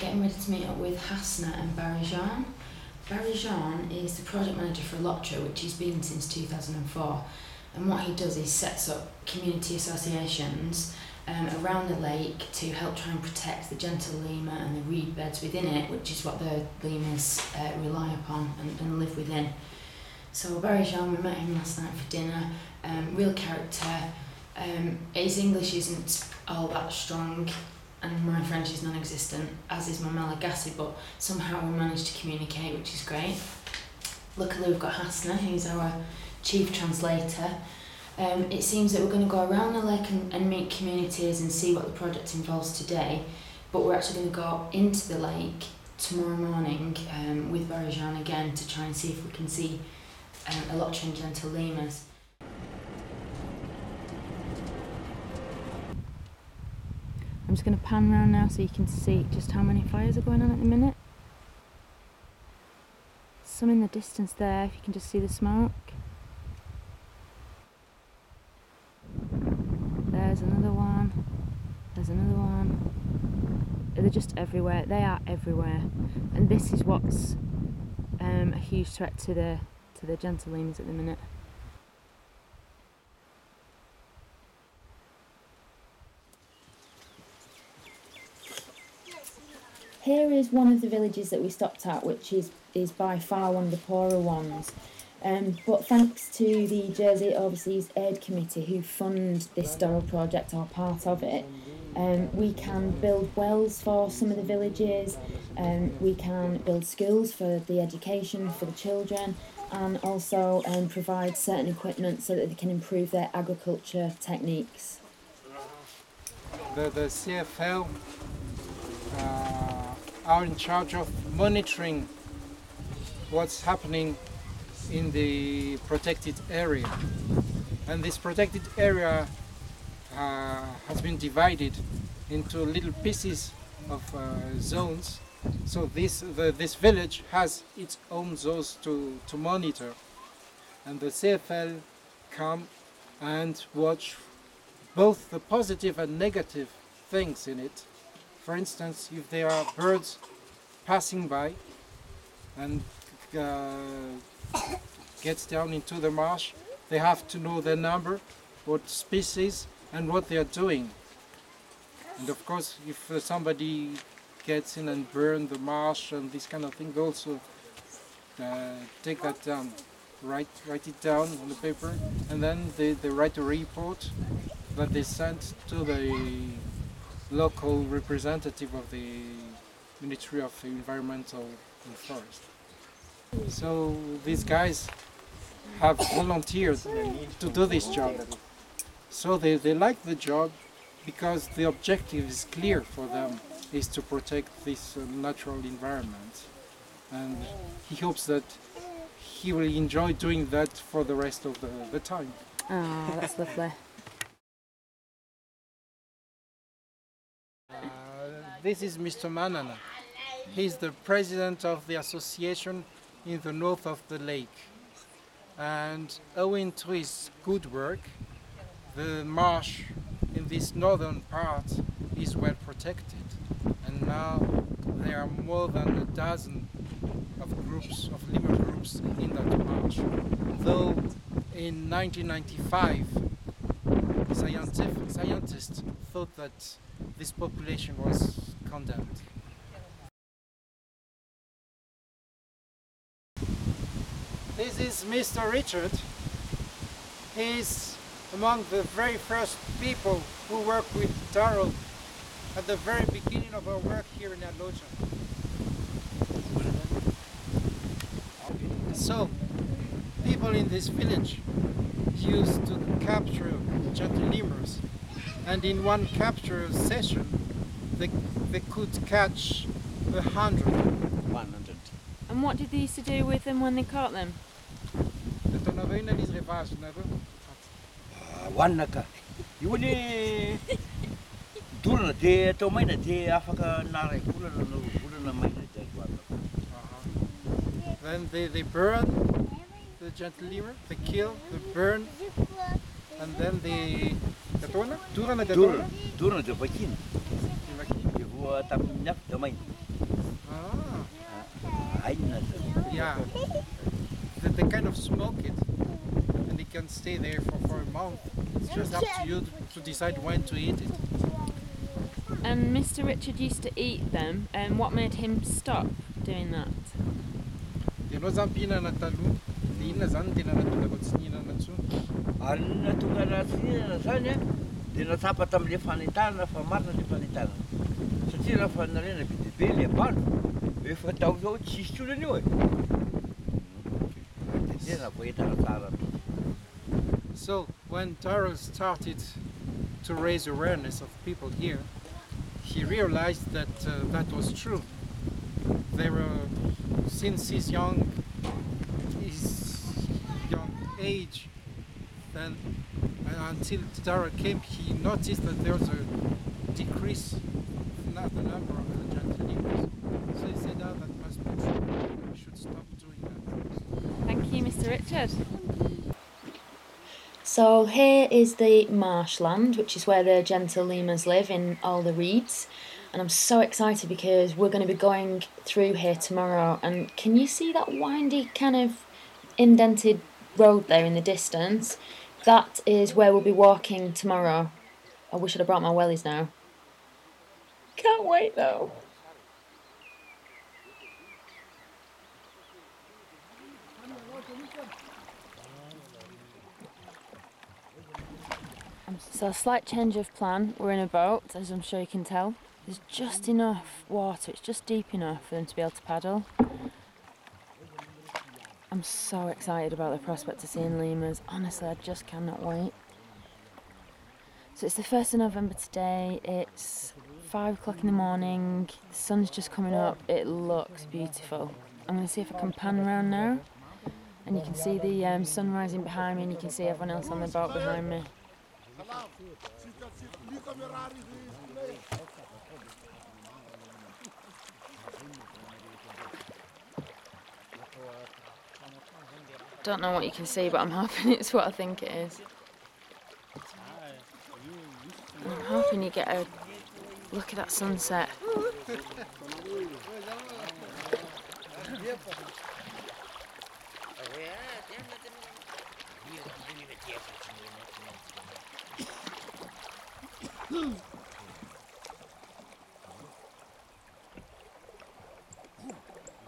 getting ready to meet up with Hasna and Bary. Bary is the project manager for Alcotran, which he's been since 2004. And what he does is sets up community associations around the lake to help try and protect the gentle lemur and the reed beds within it, which is what the lemurs rely upon and live within. So Bary, we met him last night for dinner. Real character. His English isn't all that strong, and my French is non-existent, as is my Malagasy, but somehow we managed to communicate, which is great. Luckily we've got Hasna, who's our chief translator. It seems that we're going to go around the lake and meet communities and see what the project involves today, but we're actually going to go into the lake tomorrow morning with Bary again to try and see if we can see Alcotran gentle lemurs. I'm just going to pan around now so you can see just how many fires are going on at the minute. Some in the distance there, if you can just see the smoke. There's another one. There's another one. They're just everywhere. They are everywhere. And this is what's a huge threat to the gentle lemurs at the minute. Here is one of the villages that we stopped at, which is by far one of the poorer ones. But thanks to the Jersey Overseas Aid Committee, who fund this Durrell project, are part of it, we can build wells for some of the villages, we can build schools for the education for the children, and also provide certain equipment so that they can improve their agriculture techniques. The CFL are in charge of monitoring what's happening in the protected area, and this protected area has been divided into little pieces of zones. So this village has its own zones to monitor, and the CFL come and watch both the positive and negative things in it. For instance, if there are birds passing by and gets down into the marsh, they have to know their number, what species, and what they are doing. And of course, if somebody gets in and burn the marsh and this kind of thing, they also take that down, write it down on the paper, and then they write a report that they send to the local representative of the Ministry of Environmental and Forest. So these guys have volunteered to do this job. So they like the job because the objective is clear for them, is to protect this natural environment. And he hopes that he will enjoy doing that for the rest of the time. Oh, that's lovely. This is Mr. Manana. He's the president of the association in the north of the lake. And owing to his good work, the marsh in this northern part is well protected. And now there are more than a dozen of lemur groups in that marsh. Though in 1995, scientists thought that this population was condemned. This is Mr. Richard. He's among the very first people who worked with Durrell at the very beginning of our work here in Alcotran. So, people in this village used to capture gentle lemurs, and in one capture session they could catch 100. And what did they used to do with them when they caught them? Then they burn the gentle lemur, they kill, they burn, and then they... Yeah, they kind of smoke it, and they can stay there for a month. It's just up to you to decide when to eat it. And Mr. Richard used to eat them, and what made him stop doing that? Ianao zany mpihinana taloha, dia inona zany tena nahatonga anao tsy nihinana intsony? Ary nahatonga anazy tsy nihinana zany a, dia natsapa tamin'ilay fanentanana fa marina ilay fanentanana. Satria raha fanarena be dia be ilay ambalo, efa tao zao tsisy tsony an'io e. Dia tena voaentana tsara. So when Durrell started to raise awareness of people here, he realized that that was true. There were, since his young age, then until Durrell came, he noticed that there was a decrease in the number of the gentle lemurs. So he said, "Oh, that must be true. We should stop doing that." Thank you, Mr. Richard. So here is the marshland, which is where the gentle lemurs live in all the reeds. And I'm so excited because we're going to be going through here tomorrow. And can you see that windy kind of indented road there in the distance? That is where we'll be walking tomorrow. I wish I'd have brought my wellies now. Can't wait though. So a slight change of plan. We're in a boat, as I'm sure you can tell. There's just enough water, it's just deep enough for them to be able to paddle. I'm so excited about the prospect of seeing lemurs. Honestly, I just cannot wait. So it's the 1st of November today. It's 5 o'clock in the morning. The sun's just coming up. It looks beautiful. I'm going to see if I can pan around now. And you can see the sun rising behind me, and you can see everyone else on the boat behind me. Don't know what you can see, but I'm hoping it's what I think it is. And I'm hoping you get a look at that sunset.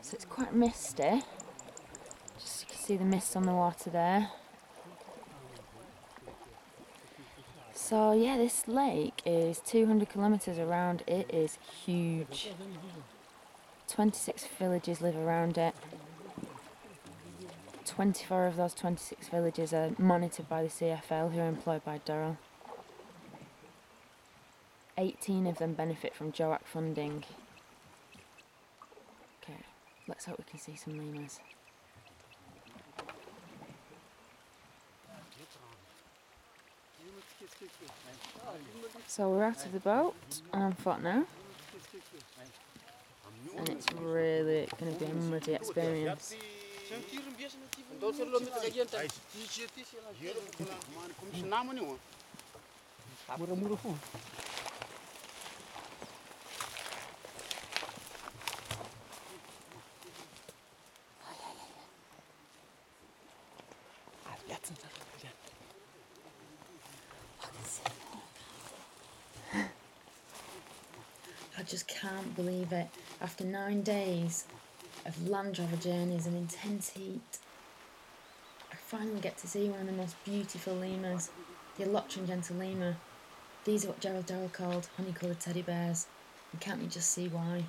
So it's quite misty. Just you can see the mist on the water there. So yeah, this lake is 200 kilometres around. It is huge. 26 villages live around it. 24 of those 26 villages are monitored by the CFL, who are employed by Durrell. 18 of them benefit from JOAC funding. Okay, let's hope we can see some lemurs. So we're out of the boat and on foot now. And it's really going to be a muddy experience. I just can't believe it. After 9 days of land travel journeys and intense heat, I finally get to see one of the most beautiful lemurs, the Alcotran gentle lemur. These are what Gerald Durrell called honey-coloured teddy bears, and can't you just see why?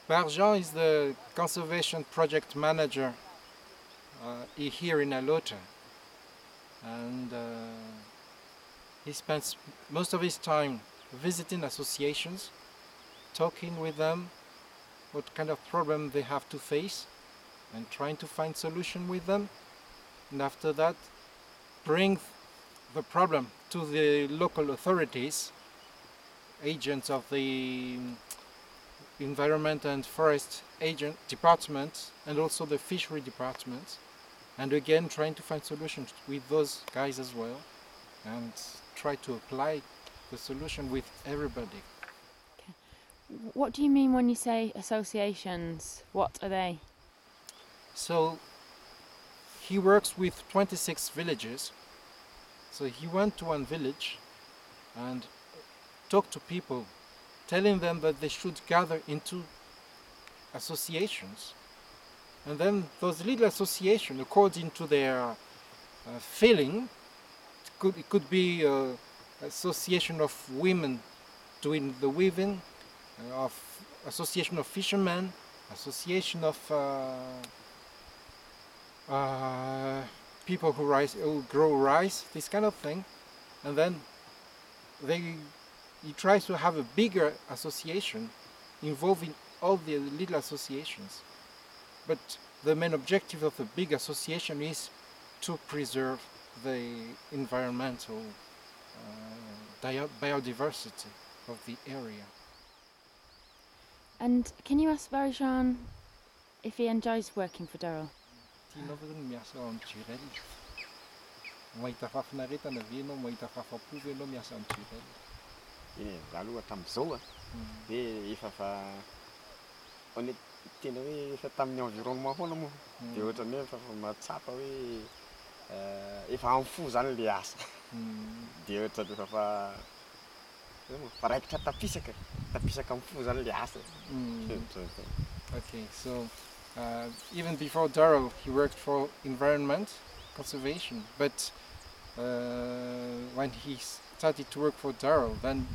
Barjan is the conservation project manager here in Alcotran, and he spends most of his time visiting associations, talking with them, what kind of problem they have to face, and trying to find solution with them, and after that bring the problem to the local authorities, agents of the Environment and Forest Department and also the Fishery Department, and again trying to find solutions with those guys as well, and try to apply the solution with everybody. What do you mean when you say associations? What are they? So he works with 26 villages. So he went to one village and talked to people, telling them that they should gather into associations. And then those little associations, according to their feeling, it could be an association of women doing the weaving, of association of fishermen, association of people who grow rice, this kind of thing. And then he tries to have a bigger association involving all the little associations. But the main objective of the big association is to preserve the environmental biodiversity of the area. And can you ask Bary if he enjoys working for Durrell? Za aloha tamin'izao dia efa honnête tena hoe efa tamin'ny environnement foana moa dia ohatrany hoe efa mahatsapa hoe efa am'fo zany le asa dia ohatrany efa fa raikitra tapisaka am'fo zany le asa. Okay, so even before Durrell, he worked for environment conservation, but when he started to work for Durrell, then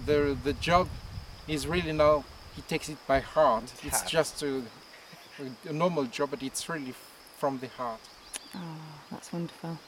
the job is really now, he takes it by heart. It's just a normal job, but it's really from the heart. Oh, that's wonderful.